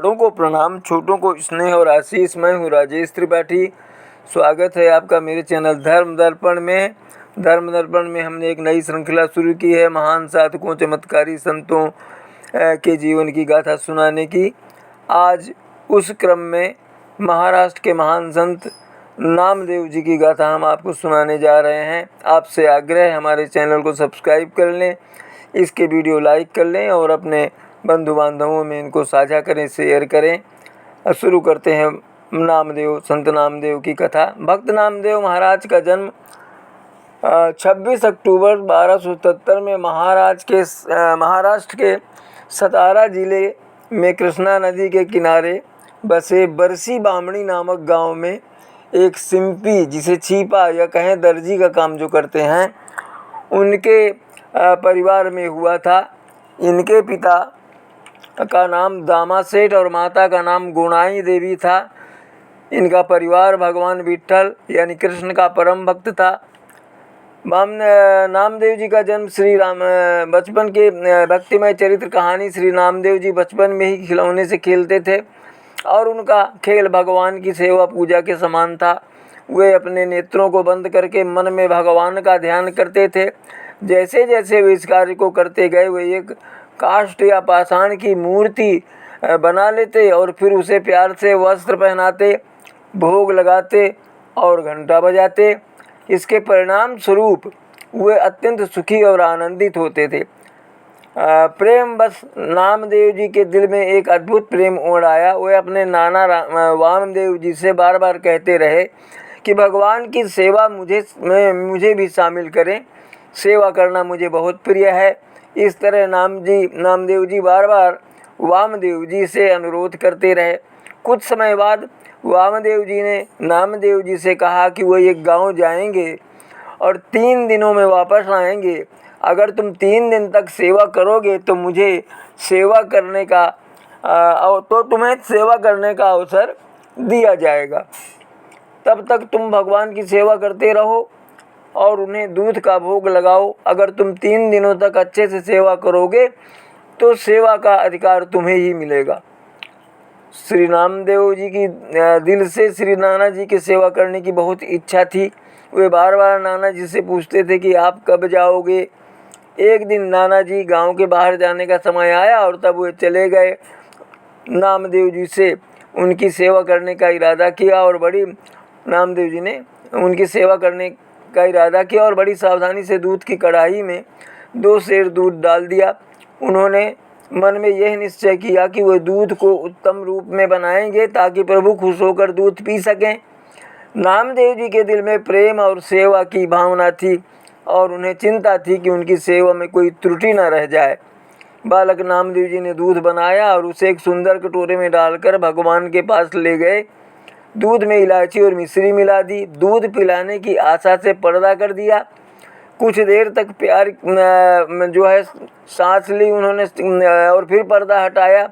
बड़ों को प्रणाम, छोटों को स्नेह और आशीष। मैं हूँ राजेश त्रिपाठी। स्वागत है आपका मेरे चैनल धर्म दर्पण में। धर्म दर्पण में हमने एक नई श्रृंखला शुरू की है, महान साधकों, चमत्कारी संतों के जीवन की गाथा सुनाने की। आज उस क्रम में महाराष्ट्र के महान संत नामदेव जी की गाथा हम आपको सुनाने जा रहे हैं। आपसे आग्रह है, हमारे चैनल को सब्सक्राइब कर लें, इसके वीडियो लाइक कर लें और अपने बंधु बांधवों में इनको साझा करें, शेयर करें। शुरू करते हैं संत नामदेव की कथा। भक्त नामदेव महाराज का जन्म 26 अक्टूबर 1277 में महाराष्ट्र के सतारा जिले में कृष्णा नदी के किनारे बसे बरसी बामणी नामक गांव में एक सिंपी, जिसे छीपा या कहें दर्जी का काम जो करते हैं, उनके परिवार में हुआ था। इनके पिता का नाम दामा सेठ और माता का नाम गुणाई देवी था। इनका परिवार भगवान विट्ठल यानी कृष्ण का परम भक्त था। नामदेव जी का जन्म श्री राम बचपन के भक्तिमय चरित्र कहानी। श्री नामदेव जी बचपन में ही खिलौने से खेलते थे और उनका खेल भगवान की सेवा पूजा के समान था। वे अपने नेत्रों को बंद करके मन में भगवान का ध्यान करते थे। जैसे जैसे वे इस कार्य को करते गए, वे एक काष्ठ या पाषाण की मूर्ति बना लेते और फिर उसे प्यार से वस्त्र पहनाते, भोग लगाते और घंटा बजाते। इसके परिणाम स्वरूप वे अत्यंत सुखी और आनंदित होते थे। प्रेम बस नामदेव जी के दिल में एक अद्भुत प्रेम उमड़ आया। वे अपने नाना वामदेव जी से बार बार कहते रहे कि भगवान की सेवा मुझे भी शामिल करें, सेवा करना मुझे बहुत प्रिय है। इस तरह नामदेव जी बार बार वामदेव जी से अनुरोध करते रहे। कुछ समय बाद वामदेव जी ने नामदेव जी से कहा कि वो एक गांव जाएंगे और 3 दिनों में वापस आएंगे। अगर तुम 3 दिन तक सेवा करोगे तो मुझे तुम्हें सेवा करने का अवसर दिया जाएगा। तब तक तुम भगवान की सेवा करते रहो और उन्हें दूध का भोग लगाओ। अगर तुम 3 दिनों तक अच्छे से सेवा करोगे तो सेवा का अधिकार तुम्हें ही मिलेगा। श्री नामदेव जी की दिल से श्री नाना जी की सेवा करने की बहुत इच्छा थी। वे बार बार नाना जी से पूछते थे कि आप कब जाओगे। एक दिन नाना जी गांव के बाहर जाने का समय आया और तब वे चले गए। नामदेव जी से उनकी सेवा करने का इरादा किया और नामदेव जी ने उनकी सेवा करने का इरादा किया और बड़ी सावधानी से दूध की कढ़ाई में 2 सेर दूध डाल दिया। उन्होंने मन में यह निश्चय किया कि वे दूध को उत्तम रूप में बनाएंगे ताकि प्रभु खुश होकर दूध पी सकें। नामदेव जी के दिल में प्रेम और सेवा की भावना थी और उन्हें चिंता थी कि उनकी सेवा में कोई त्रुटि न रह जाए। बालक नामदेव जी ने दूध बनाया और उसे एक सुंदर कटोरे में डालकर भगवान के पास ले गए। दूध में इलायची और मिश्री मिला दी। दूध पिलाने की आशा से पर्दा कर दिया। कुछ देर तक प्यार सांस ली उन्होंने और फिर पर्दा हटाया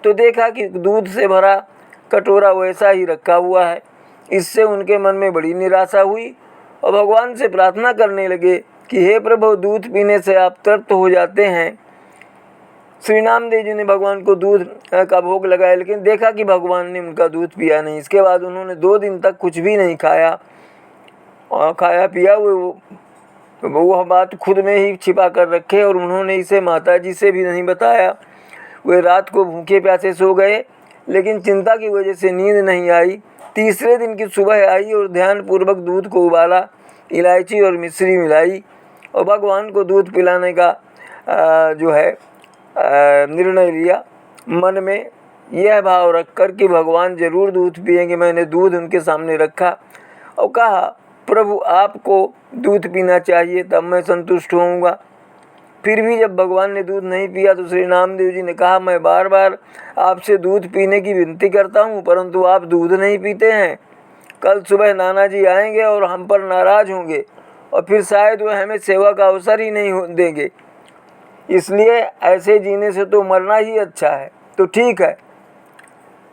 तो देखा कि दूध से भरा कटोरा वैसा ही रखा हुआ है। इससे उनके मन में बड़ी निराशा हुई और भगवान से प्रार्थना करने लगे कि हे प्रभु, दूध पीने से आप तृप्त हो जाते हैं। श्री नामदेव जी ने भगवान को दूध का भोग लगाया, लेकिन देखा कि भगवान ने उनका दूध पिया नहीं। इसके बाद उन्होंने 2 दिन तक कुछ भी नहीं खाया और खाया पिया। वो बात खुद में ही छिपा कर रखे और उन्होंने इसे माताजी से भी नहीं बताया। वे रात को भूखे प्यासे सो गए, लेकिन चिंता की वजह से नींद नहीं आई। तीसरे दिन की सुबह आई और ध्यानपूर्वक दूध को उबाला, इलायची और मिश्री मिलाई और भगवान को दूध पिलाने का निर्णय लिया। मन में यह भाव रखकर कि भगवान जरूर दूध पिएंगे, मैंने दूध उनके सामने रखा और कहा, प्रभु आपको दूध पीना चाहिए, तब मैं संतुष्ट होऊंगा। फिर भी जब भगवान ने दूध नहीं पिया तो श्री नामदेव जी ने कहा, मैं बार बार आपसे दूध पीने की विनती करता हूँ परंतु आप दूध नहीं पीते हैं। कल सुबह नाना जी आएंगे और हम पर नाराज होंगे और फिर शायद वह हमें सेवा का अवसर ही नहीं देंगे। इसलिए ऐसे जीने से तो मरना ही अच्छा है। तो ठीक है,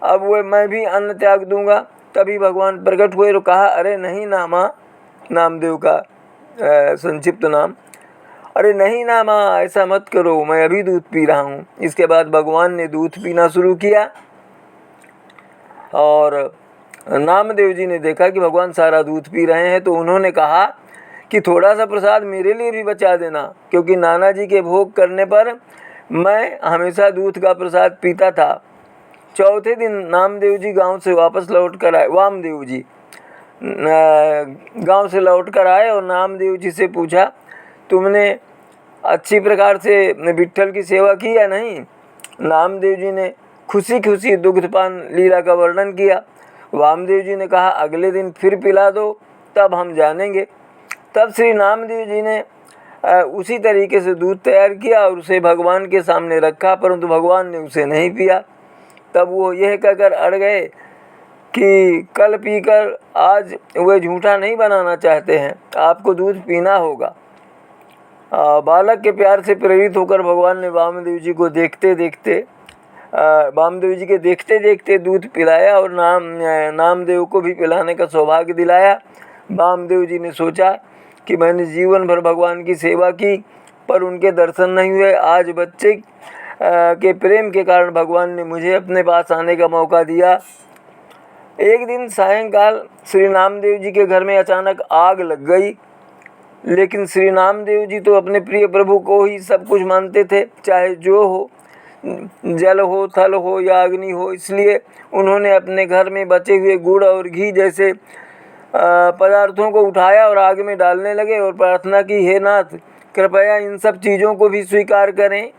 अब मैं भी अन्न त्याग दूंगा। तभी भगवान प्रकट हुए और कहा, अरे नहीं नामा, नामदेव का संक्षिप्त नाम, अरे नहीं नामा, ऐसा मत करो, मैं अभी दूध पी रहा हूँ। इसके बाद भगवान ने दूध पीना शुरू किया और नामदेव जी ने देखा कि भगवान सारा दूध पी रहे हैं, तो उन्होंने कहा कि थोड़ा सा प्रसाद मेरे लिए भी बचा देना, क्योंकि नाना जी के भोग करने पर मैं हमेशा दूध का प्रसाद पीता था। चौथे दिन नामदेव जी गांव से वापस लौट कर आए, वामदेव जी गांव से लौट कर आए और नामदेव जी से पूछा, तुमने अच्छी प्रकार से विट्ठल की सेवा की या नहीं? नामदेव जी ने खुशी खुशी दुग्धपान लीला का वर्णन किया। वामदेव जी ने कहा, अगले दिन फिर पिला दो, तब हम जानेंगे। तब श्री नामदेव जी ने उसी तरीके से दूध तैयार किया और उसे भगवान के सामने रखा, परंतु भगवान ने उसे नहीं पिया। तब वो यह कहकर अड़ गए कि कल पीकर आज वे झूठा नहीं बनाना चाहते हैं, आपको दूध पीना होगा। बालक के प्यार से प्रेरित होकर भगवान ने वामदेव जी के देखते देखते दूध पिलाया और नामदेव को भी पिलाने का सौभाग्य दिलाया। वामदेव जी ने सोचा कि मैंने जीवन भर भगवान की सेवा की पर उनके दर्शन नहीं हुए, आज बच्चे के प्रेम के कारण भगवान ने मुझे अपने पास आने का मौका दिया। एक दिन सायंकाल श्री नामदेव जी के घर में अचानक आग लग गई, लेकिन श्री नामदेव जी तो अपने प्रिय प्रभु को ही सब कुछ मानते थे, चाहे जो हो, जल हो, थल हो या अग्नि हो। इसलिए उन्होंने अपने घर में बचे हुए गुड़ और घी जैसे पदार्थों को उठाया और आग में डालने लगे और प्रार्थना की, हे नाथ कृपया इन सब चीज़ों को भी स्वीकार करें।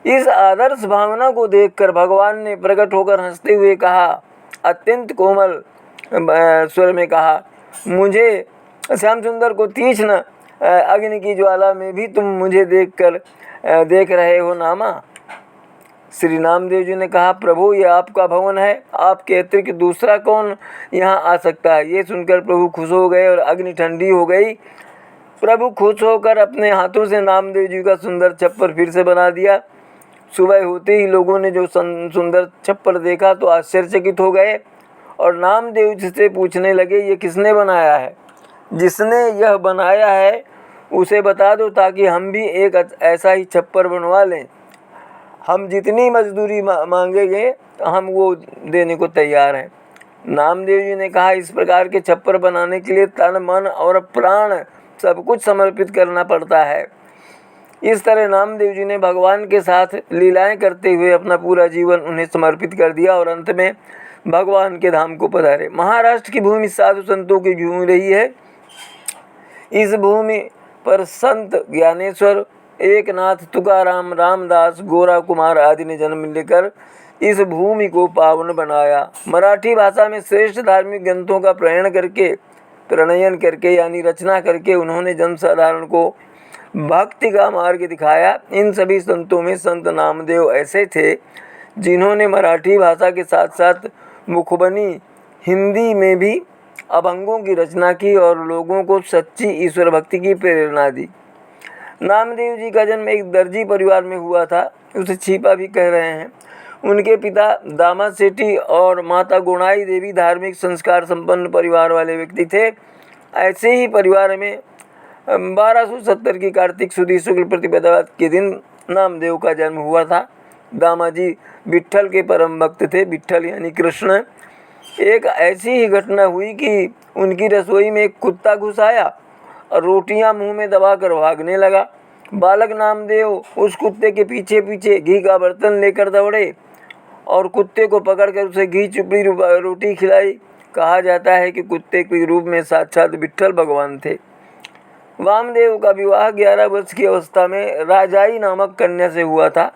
इस आदर्श भावना को देखकर भगवान ने प्रकट होकर हंसते हुए कहा, अत्यंत कोमल स्वर में कहा, मुझे श्याम सुंदर को तीक्ष्ण अग्नि की ज्वाला में भी तुम मुझे देख रहे हो नामा। श्री नामदेव जी ने कहा, प्रभु ये आपका भवन है, आपके अतिरिक्त दूसरा कौन यहाँ आ सकता है? ये सुनकर प्रभु खुश हो गए और अग्नि ठंडी हो गई। प्रभु खुश होकर अपने हाथों से नामदेव जी का सुंदर छप्पर फिर से बना दिया। सुबह होते ही लोगों ने जो सुंदर छप्पर देखा तो आश्चर्यचकित हो गए और नामदेव जी से पूछने लगे, ये किसने बनाया है? जिसने यह बनाया है उसे बता दो, ताकि हम भी एक ऐसा ही छप्पर बनवा लें। हम जितनी मजदूरी मांगेंगे हम वो देने को तैयार हैं। नामदेव जी ने कहा, इस प्रकार के छप्पर बनाने के लिए तन मन और प्राण सब कुछ समर्पित करना पड़ता है। इस तरह नामदेव जी ने भगवान के साथ लीलाएं करते हुए अपना पूरा जीवन उन्हें समर्पित कर दिया और अंत में भगवान के धाम को पधारे। महाराष्ट्र की भूमि साधु संतों की भूमि रही है। इस भूमि पर संत ज्ञानेश्वर, एकनाथ, तुकाराम, रामदास, गोरा कुमार आदि ने जन्म लेकर इस भूमि को पावन बनाया। मराठी भाषा में श्रेष्ठ धार्मिक ग्रंथों का प्रणयन करके यानी रचना करके उन्होंने जनसाधारण को भक्ति का मार्ग दिखाया। इन सभी संतों में संत नामदेव ऐसे थे जिन्होंने मराठी भाषा के साथ साथ मुखबनी हिंदी में भी अभंगों की रचना की और लोगों को सच्ची ईश्वर भक्ति की प्रेरणा दी। नामदेव जी का जन्म एक दर्जी परिवार में हुआ था, उसे छिपा भी कह रहे हैं। उनके पिता दामाद सेठी और माता गुणाई देवी धार्मिक संस्कार संपन्न परिवार वाले व्यक्ति थे। ऐसे ही परिवार में 1270 की कार्तिक सुदी शुक्ल प्रतिपदा के दिन नामदेव का जन्म हुआ था। दामाजी विट्ठल के परम भक्त थे, विट्ठल यानी कृष्ण। एक ऐसी ही घटना हुई कि उनकी रसोई में एक कुत्ता घुस आया और रोटियां मुंह में दबाकर भागने लगा। बालक नामदेव उस कुत्ते के पीछे पीछे घी का बर्तन लेकर दौड़े और कुत्ते को पकड़कर उसे घी चुपड़ी रोटी खिलाई। कहा जाता है कि कुत्ते के रूप में साक्षात विट्ठल भगवान थे। वामदेव का विवाह 11 वर्ष की अवस्था में राजाई नामक कन्या से हुआ था,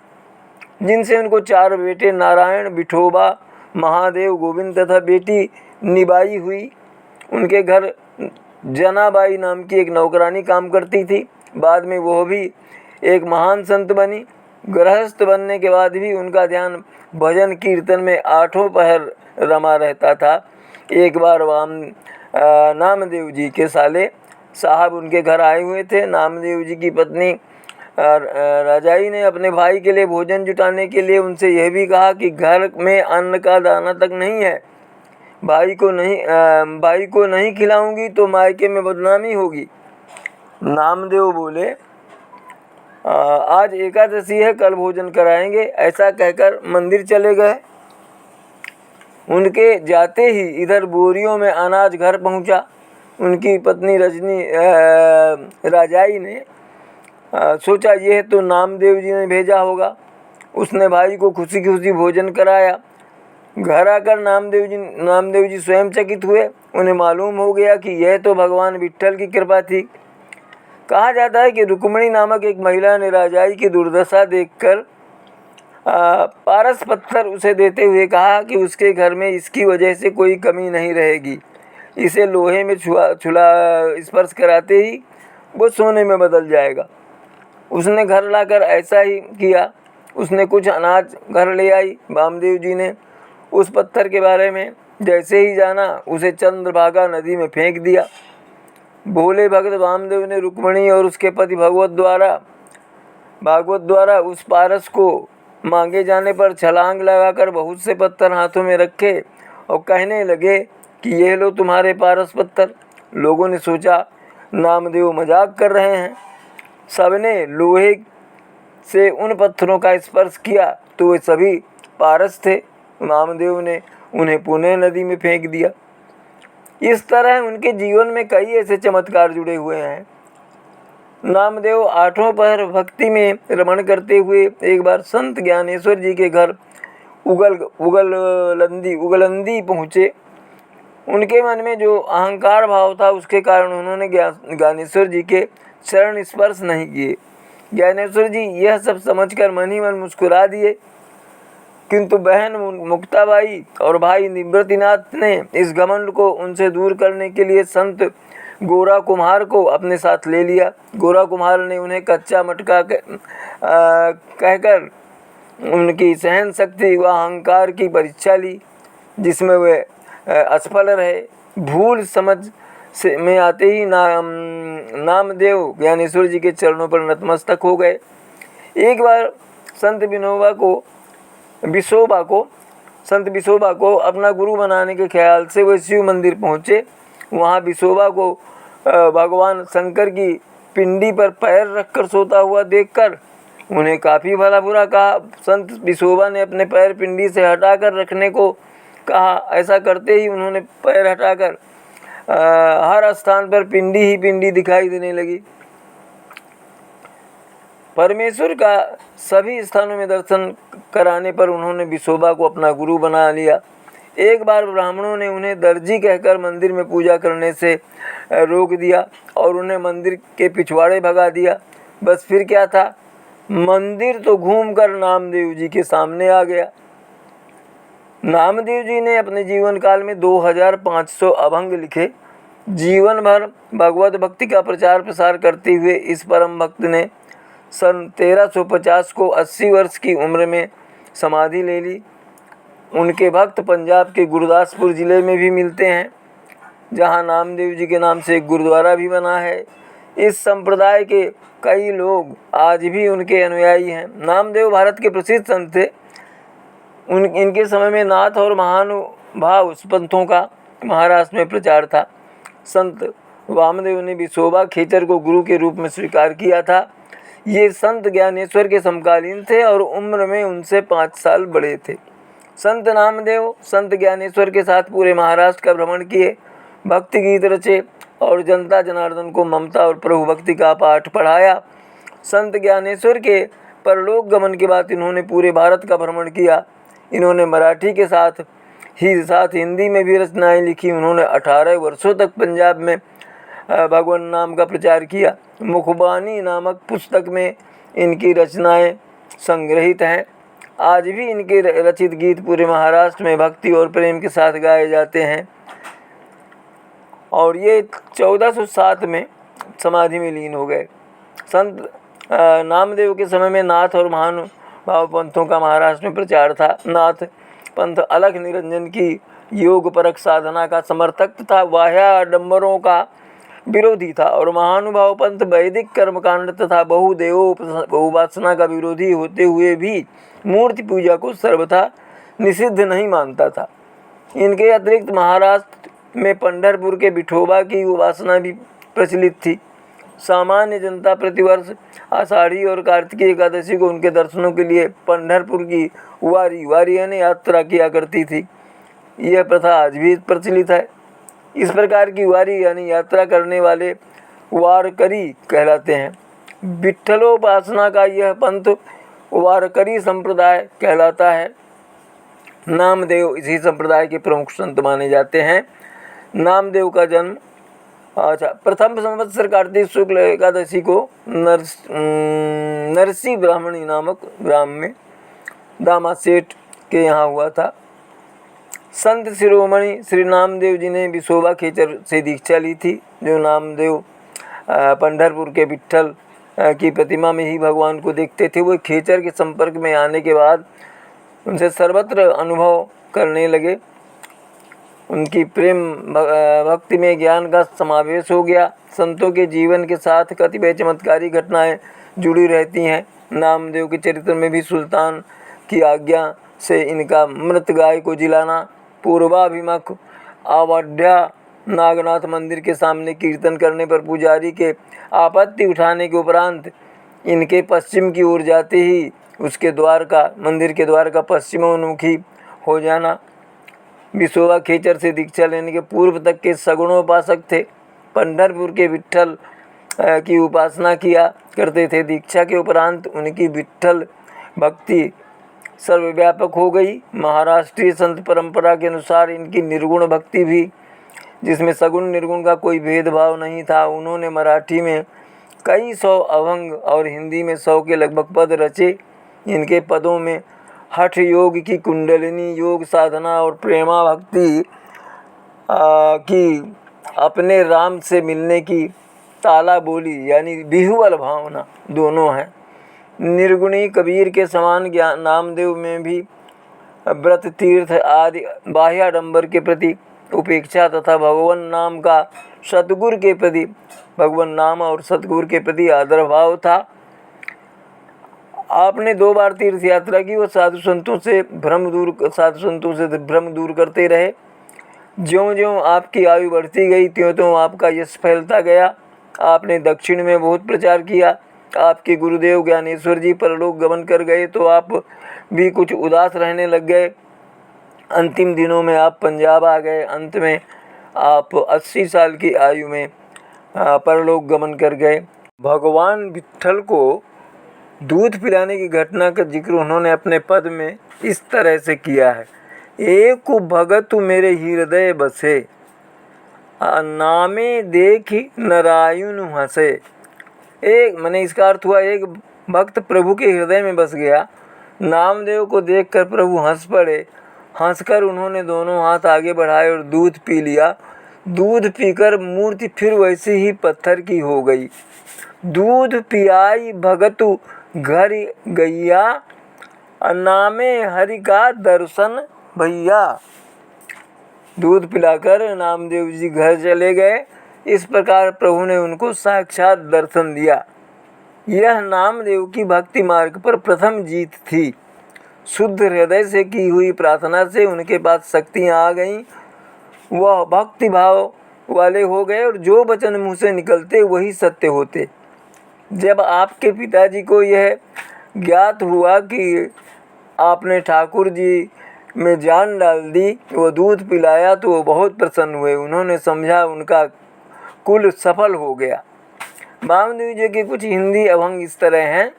जिनसे उनको 4 बेटे नारायण, विठोबा, महादेव, गोविंद तथा बेटी निबाई हुई। उनके घर जनाबाई नाम की एक नौकरानी काम करती थी। बाद में वह भी एक महान संत बनी। गृहस्थ बनने के बाद भी उनका ध्यान भजन कीर्तन में 8 पहर रमा रहता था। एक बार नामदेव जी के साले साहब उनके घर आए हुए थे। नामदेव जी की पत्नी राजाई ने अपने भाई के लिए भोजन जुटाने के लिए उनसे यह भी कहा कि घर में अन्न का दाना तक नहीं है, भाई को नहीं खिलाऊंगी तो मायके में बदनामी होगी। नामदेव बोले, आज एकादशी है, कल भोजन कराएंगे। ऐसा कहकर मंदिर चले गए। उनके जाते ही इधर बोरियों में अनाज घर पहुंचा। उनकी पत्नी रजनी राजाई ने सोचा यह तो नामदेव जी ने भेजा होगा। उसने भाई को खुशी खुशी भोजन कराया। घर आकर नामदेव जी स्वयं चकित हुए। उन्हें मालूम हो गया कि यह तो भगवान विट्ठल की कृपा थी। कहा जाता है कि रुक्मिणी नामक एक महिला ने राजाई की दुर्दशा देखकर पारस पत्थर उसे देते हुए कहा कि उसके घर में इसकी वजह से कोई कमी नहीं रहेगी। इसे लोहे में स्पर्श कराते ही वो सोने में बदल जाएगा। उसने घर लाकर ऐसा ही किया। उसने कुछ अनाज घर ले आई। वामदेव जी ने उस पत्थर के बारे में जैसे ही जाना उसे चंद्रभागा नदी में फेंक दिया। भोले भक्त वामदेव ने रुक्मिणी और उसके पति भागवत द्वारा उस पारस को मांगे जाने पर छलांग लगाकर बहुत से पत्थर हाथों में रखे और कहने लगे कि यह लो तुम्हारे पारस पत्थर। लोगों ने सोचा नामदेव मजाक कर रहे हैं। सबने लोहे से उन पत्थरों का स्पर्श किया तो वे सभी पारस थे। नामदेव ने उन्हें पुनः नदी में फेंक दिया। इस तरह उनके जीवन में कई ऐसे चमत्कार जुड़े हुए हैं। नामदेव आठों पहर भक्ति में रमण करते हुए एक बार संत ज्ञानेश्वर जी के घर उगलंदी पहुँचे। उनके मन में जो अहंकार भाव था उसके कारण उन्होंने ज्ञानेश्वर जी के चरण स्पर्श नहीं किए। ज्ञानेश्वर जी यह सब समझकर मन ही मन मुस्कुरा दिए, किंतु बहन मुक्ताबाई और भाई निवृत्तिनाथ ने इस घमंड को उनसे दूर करने के लिए संत गोरा कुम्हार को अपने साथ ले लिया। गोरा कुम्हार ने उन्हें कच्चा मटका कहकर उनकी सहन शक्ति व अहंकार की परीक्षा ली, जिसमें वे असफल रहे। भूल समझ से में आते ही नामदेव ज्ञानेश्वर जी के चरणों पर नतमस्तक हो गए। एक बार संत विसोबा को अपना गुरु बनाने के ख्याल से वे शिव मंदिर पहुँचे। वहाँ विसोबा को भगवान शंकर की पिंडी पर पैर रखकर सोता हुआ देखकर उन्हें काफ़ी भला बुरा कहा। संत विसोबा ने अपने पैर पिंडी से हटाकर रखने को कहा। ऐसा करते ही उन्होंने पैर हटाकर हर स्थान पर पिंडी ही पिंडी दिखाई देने लगी। परमेश्वर का सभी स्थानों में दर्शन कराने पर उन्होंने विसोबा को अपना गुरु बना लिया। एक बार ब्राह्मणों ने उन्हें दर्जी कहकर मंदिर में पूजा करने से रोक दिया और उन्हें मंदिर के पिछवाड़े भगा दिया। बस फिर क्या था, मंदिर तो घूमकर नामदेव जी के सामने आ गया। नामदेव जी ने अपने जीवन काल में 2500 अभंग लिखे। जीवन भर भगवत भक्ति का प्रचार प्रसार करते हुए इस परम भक्त ने सन 1350 को 80 वर्ष की उम्र में समाधि ले ली। उनके भक्त पंजाब के गुरदासपुर ज़िले में भी मिलते हैं, जहां नामदेव जी के नाम से एक गुरुद्वारा भी बना है। इस संप्रदाय के कई लोग आज भी उनके अनुयायी हैं। नामदेव भारत के प्रसिद्ध संत थे। इनके समय में नाथ और महानुभाव पंथों का महाराष्ट्र में प्रचार था। संत वामदेव ने विसोबा खेचर को गुरु के रूप में स्वीकार किया था। ये संत ज्ञानेश्वर के समकालीन थे और उम्र में उनसे 5 साल बड़े थे। संत नामदेव संत ज्ञानेश्वर के साथ पूरे महाराष्ट्र का भ्रमण किए, भक्ति गीत रचे और जनता जनार्दन को ममता और प्रभु भक्ति का पाठ पढ़ाया। संत ज्ञानेश्वर के परलोक गमन के बाद इन्होंने पूरे भारत का भ्रमण किया। इन्होंने मराठी के साथ हिंदी में भी रचनाएं लिखी। उन्होंने 18 वर्षों तक पंजाब में भगवान नाम का प्रचार किया। मुखबानी नामक पुस्तक में इनकी रचनाएं संग्रहित हैं। आज भी इनके रचित गीत पूरे महाराष्ट्र में भक्ति और प्रेम के साथ गाए जाते हैं। और ये 1407 में समाधि में लीन हो गए। संत नामदेव के समय में नाथ और महानुभाव पंथों का महाराष्ट्र में प्रचार था। नाथ पंथ अलख निरंजन की योग परक साधना का समर्थक तथा बाह्य आडंबरों का विरोधी था और महानुभाव पंथ वैदिक कर्मकांड तथा बहुदेवोपासना का विरोधी होते हुए भी मूर्ति पूजा को सर्वथा निषिद्ध नहीं मानता था। इनके अतिरिक्त महाराष्ट्र में पंढरपुर के विठोबा की उपासना भी प्रचलित थी। सामान्य जनता प्रतिवर्ष आषाढ़ी और कार्तिकी एकादशी को उनके दर्शनों के लिए पंढरपुर की वारी यानी यात्रा किया करती थी। यह प्रथा आज भी प्रचलित है। इस प्रकार की वारी यानी यात्रा करने वाले वारकरी कहलाते हैं। विट्ठलोपासना का यह पंथ वारकरी संप्रदाय कहलाता है। नामदेव इसी संप्रदाय के प्रमुख संत माने जाते हैं। नामदेव का जन्म प्रथम संवत्सर कार्तिक शुक्ल एकादशी को नरसी ब्राह्मणी नामक ग्राम में दामा सेठ के यहाँ हुआ था। संत शिरोमणि श्री नामदेव जी ने विसोबा खेचर से दीक्षा ली थी। जो नामदेव पंढरपुर के विट्ठल की प्रतिमा में ही भगवान को देखते थे, वो खेचर के संपर्क में आने के बाद उनसे सर्वत्र अनुभव करने लगे। उनकी प्रेम भक्ति में ज्ञान का समावेश हो गया। संतों के जीवन के साथ कतिपय चमत्कारी घटनाएं जुड़ी रहती हैं। नामदेव के चरित्र में भी सुल्तान की आज्ञा से इनका मृत गाय को जिलाना, पूर्वाभिमुख अवध्या नागनाथ मंदिर के सामने कीर्तन करने पर पुजारी के आपत्ति उठाने के उपरांत इनके पश्चिम की ओर जाते ही उसके द्वार का मंदिर के द्वार का पश्चिमोन्मुखी हो जाना। विसोबा खेचर से दीक्षा लेने के पूर्व तक के सगुणोपासक थे। पंढरपुर के विट्ठल की उपासना किया करते थे। दीक्षा के उपरांत उनकी विट्ठल भक्ति सर्वव्यापक हो गई। महाराष्ट्रीय संत परंपरा के अनुसार इनकी निर्गुण भक्ति भी, जिसमें सगुण निर्गुण का कोई भेदभाव नहीं था। उन्होंने मराठी में कई 100 अभंग और हिंदी में 100 के लगभग पद रचे। इनके पदों में हठ योग की कुंडलिनी योग साधना और प्रेमा भक्ति की अपने राम से मिलने की ताला बोली यानी बिहुवल भावना दोनों हैं। निर्गुणी कबीर के समान ज्ञान नामदेव में भी व्रत तीर्थ आदि बाह्याडंबर के प्रति उपेक्षा तथा भगवान नाम और सतगुरु के प्रति आदर भाव था। आपने 2 बार तीर्थ यात्रा की। वो साधु संतों से भ्रम दूर करते रहे। ज्यों-ज्यों आपकी आयु बढ़ती गई त्यों-त्यों आपका यश फैलता गया। आपने दक्षिण में बहुत प्रचार किया। आपके गुरुदेव ज्ञानेश्वर जी परलोक गमन कर गए तो आप भी कुछ उदास रहने लग गए। अंतिम दिनों में आप पंजाब आ गए। अंत में आप 80 साल की आयु में परलोक गमन कर गए। भगवान विट्ठल को दूध पिलाने की घटना का जिक्र उन्होंने अपने पद में इस तरह से किया है। एक भगतु मेरे हृदय बसे, नामे देखी नारायण हंसे। एक मैंने इसका अर्थ हुआ, एक भक्त प्रभु के हृदय में बस गया। नामदेव को देखकर प्रभु हंस पड़े। हंसकर उन्होंने दोनों हाथ आगे बढ़ाए और दूध पी लिया। दूध पीकर मूर्ति फिर वैसी ही पत्थर की हो गई। दूध पियाई भगतु घर गैया, नामे हरि का दर्शन भैया। दूध पिलाकर नामदेव जी घर चले गए। इस प्रकार प्रभु ने उनको साक्षात दर्शन दिया। यह नामदेव की भक्ति मार्ग पर प्रथम जीत थी। शुद्ध हृदय से की हुई प्रार्थना से उनके पास शक्तियाँ आ गईं। वह भक्ति भाव वाले हो गए और जो वचन मुँह से निकलते वही सत्य होते। जब आपके पिताजी को यह ज्ञात हुआ कि आपने ठाकुर जी में जान डाल दी, वो दूध पिलाया, तो वो बहुत प्रसन्न हुए। उन्होंने समझा उनका कुल सफल हो गया। वामदेव जी के कुछ हिंदी अभंग इस तरह हैं।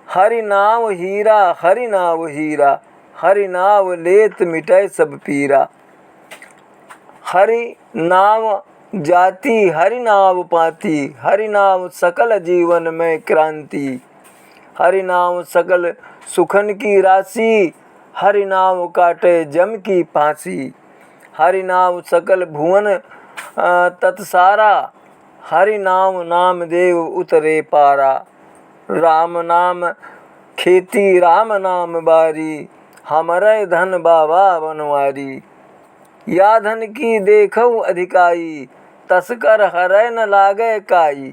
हरि नाव हीरा, हरि नाव हीरा, हरि नाव लेत मिटाए सब पीरा। हरि नाम जाति, हरि नाम पाती, हरि नाम सकल जीवन में क्रांति। हरि नाम सकल सुखन की राशि, हरि नाम काटे जम की फांसी। हरि नाम सकल भुवन तत्सारा, हरि नाम नाम देव उतरे पारा। राम नाम खेती राम नाम बारी, हमरे धन बाबा बनवारी। या धन की देखऊ अधिकाई, तस्कर हरै न लागे काई।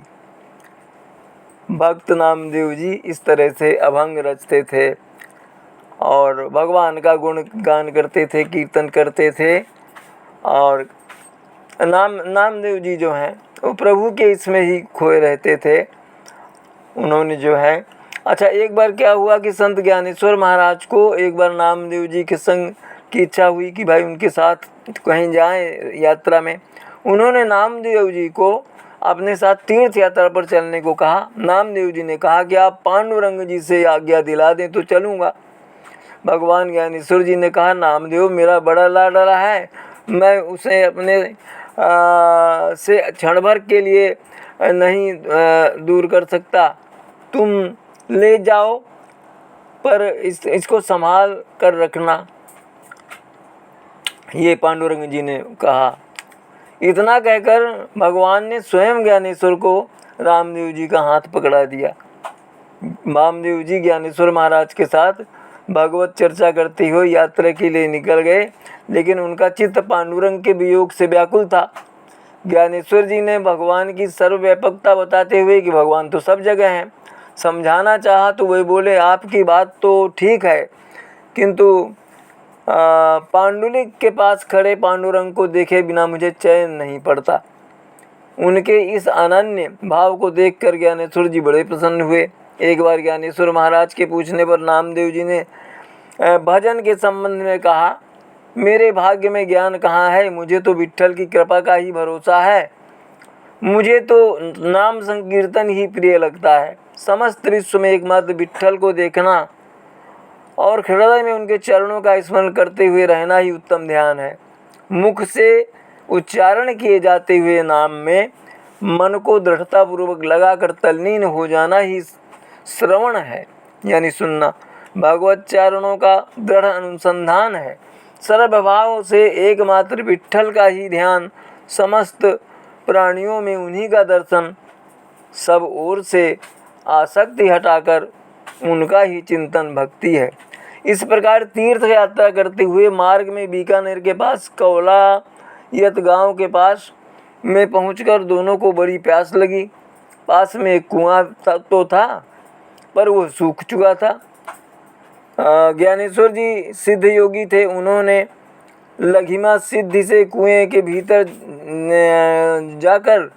भक्त नामदेव जी इस तरह से अभंग रचते थे और भगवान का गुण गान करते थे, कीर्तन करते थे। और नामदेव जी जो हैं वो प्रभु के इसमें ही खोए रहते थे। उन्होंने जो है एक बार क्या हुआ कि संत ज्ञानेश्वर महाराज को एक बार नामदेव जी के संग की इच्छा हुई कि भाई उनके साथ कहीं जाएं यात्रा में। उन्होंने नामदेव जी को अपने साथ तीर्थ यात्रा पर चलने को कहा। नामदेव जी ने कहा कि आप पांडुरंग जी से आज्ञा दिला दें तो चलूँगा। भगवान ज्ञानेश्वर जी ने कहा, नामदेव मेरा बड़ा लाडला है, मैं उसे अपने से क्षण भर के लिए नहीं दूर कर सकता, तुम ले जाओ पर इसको संभाल कर रखना, ये पांडुरंग जी ने कहा। इतना कहकर भगवान ने स्वयं ज्ञानेश्वर को रामदेव जी का हाथ पकड़ा दिया। रामदेव जी ज्ञानेश्वर महाराज के साथ भगवत चर्चा करते हुए यात्रा के लिए निकल गए, लेकिन उनका चित्त पांडुरंग के वियोग से व्याकुल था। ज्ञानेश्वर जी ने भगवान की सर्वव्यापकता बताते हुए कि भगवान तो सब जगह हैं समझाना चाहा तो वे बोले, आपकी बात तो ठीक है, किंतु पांडुलिक के पास खड़े पांडुरंग को देखे बिना मुझे चैन नहीं पड़ता। उनके इस अनन्य भाव को देखकर ज्ञानेश्वर जी बड़े प्रसन्न हुए। एक बार ज्ञानेश्वर महाराज के पूछने पर नामदेव जी ने भजन के संबंध में कहा, मेरे भाग्य में ज्ञान कहाँ है, मुझे तो विट्ठल की कृपा का ही भरोसा है, मुझे तो नाम संकीर्तन ही प्रिय लगता है। समस्त विश्व में एकमात्र विट्ठल को देखना और हृदय में उनके चरणों का स्मरण करते हुए रहना ही उत्तम ध्यान है। मुख से उच्चारण किए जाते हुए नाम में मन को दृढ़तापूर्वक लगाकर तल्लीन हो जाना ही श्रवण है, यानी सुनना। भगवत चरणों का दृढ़ अनुसंधान है। सर्वभाव से एकमात्र विट्ठल का ही ध्यान, समस्त प्राणियों में उन्हीं का दर्शन, सब ओर से आसक्ति हटाकर उनका ही चिंतन भक्ति है। इस प्रकार तीर्थ यात्रा करते हुए मार्ग में बीकानेर के पास कौलायत गांव के पास में पहुंचकर दोनों को बड़ी प्यास लगी। पास में एक कुआं तो था पर वो सूख चुका था। ज्ञानेश्वर जी सिद्ध योगी थे, उन्होंने लघिमा सिद्धि से कुएं के भीतर जाकर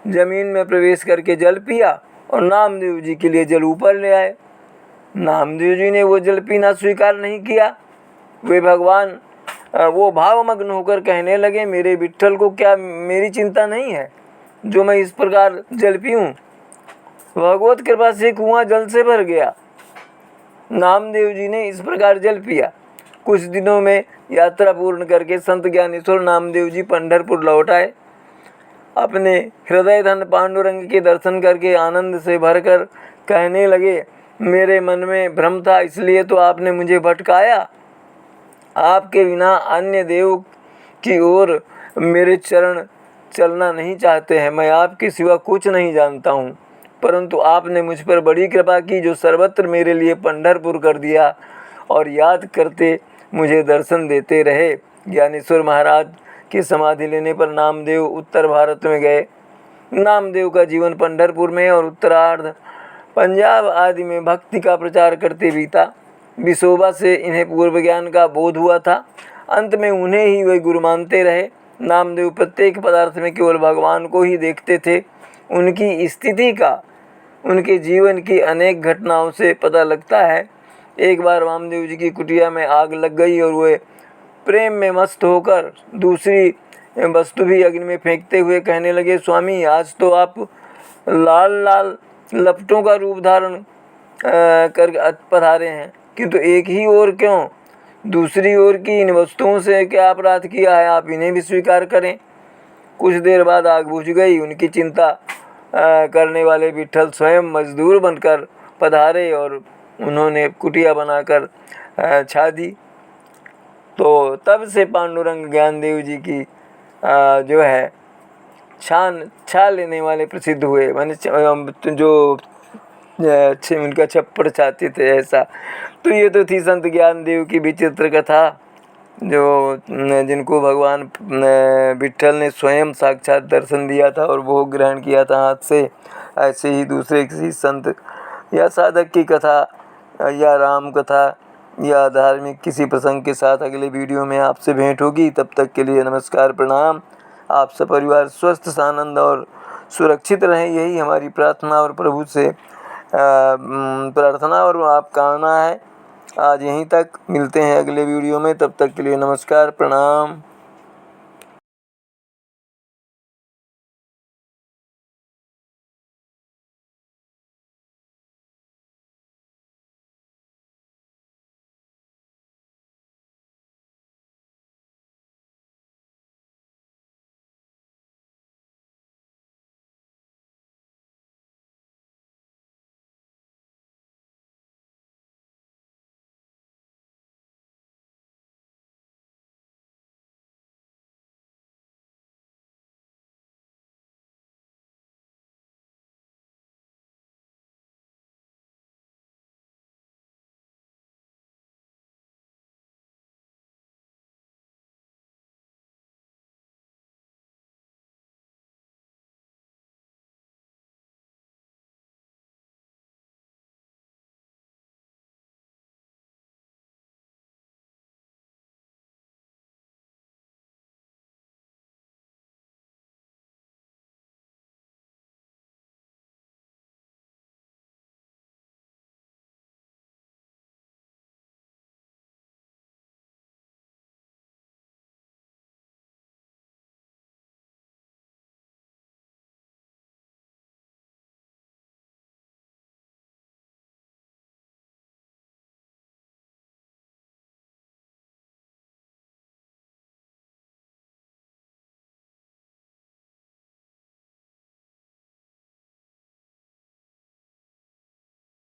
जमीन में प्रवेश करके जल पिया और नामदेव जी के लिए जल ऊपर ले आए। नामदेव जी ने वो जल पीना स्वीकार नहीं किया। वे भगवान वो भावमग्न होकर कहने लगे, मेरे विट्ठल को क्या मेरी चिंता नहीं है जो मैं इस प्रकार जल पीऊँ। भगवत कृपा से कुआं जल से भर गया। नामदेव जी ने इस प्रकार जल पिया। कुछ दिनों में यात्रा पूर्ण करके संत ज्ञानेश्वर नामदेव जी पंढरपुर लौट आए। अपने हृदय धन पांडुरंग के दर्शन करके आनंद से भरकर कहने लगे, मेरे मन में भ्रम था इसलिए तो आपने मुझे भटकाया। आपके बिना अन्य देव की ओर मेरे चरण चलना नहीं चाहते हैं। मैं आपके सिवा कुछ नहीं जानता हूँ, परंतु आपने मुझ पर बड़ी कृपा की जो सर्वत्र मेरे लिए पंढरपुर कर दिया और याद करते मुझे दर्शन देते रहे। ज्ञानेश्वर महाराज की समाधि लेने पर नामदेव उत्तर भारत में गए। नामदेव का जीवन पंढरपुर में और उत्तरार्ध पंजाब आदि में भक्ति का प्रचार करते बीता। विसोबा से इन्हें पूर्व ज्ञान का बोध हुआ था। अंत में उन्हें ही वे गुरु मानते रहे। नामदेव प्रत्येक पदार्थ में केवल भगवान को ही देखते थे। उनकी स्थिति का उनके जीवन की अनेक घटनाओं से पता लगता है। एक बार वामदेव जी की कुटिया में आग लग गई और वे प्रेम में मस्त होकर दूसरी वस्तु भी अग्नि में फेंकते हुए कहने लगे, स्वामी आज तो आप लाल लाल लपटों का रूप धारण कर पधारे हैं, किंतु एक ही ओर क्यों? दूसरी ओर की इन वस्तुओं से क्या अपराध किया है, आप इन्हें भी स्वीकार करें। कुछ देर बाद आग बुझ गई। उनकी चिंता करने वाले विट्ठल स्वयं मजदूर बनकर पधारे और उन्होंने कुटिया बनाकर छा दी। तो तब से पांडुरंग ज्ञानदेव जी की जो है छा लेने वाले प्रसिद्ध हुए। माने जो उनका छप्पड़ छाते थे ऐसा। तो ये तो थी संत ज्ञानदेव की विचित्र कथा, जो जिनको भगवान विट्ठल ने स्वयं साक्षात दर्शन दिया था और भोग ग्रहण किया था हाथ से। ऐसे ही दूसरे किसी संत या साधक की कथा या राम कथा या धार्मिक किसी प्रसंग के साथ अगले वीडियो में आपसे भेंट होगी। तब तक के लिए नमस्कार, प्रणाम। आप सब परिवार स्वस्थ सानंद और सुरक्षित रहें, यही हमारी प्रार्थना और प्रभु से प्रार्थना और आप कामना है। आज यहीं तक, मिलते हैं अगले वीडियो में। तब तक के लिए नमस्कार, प्रणाम।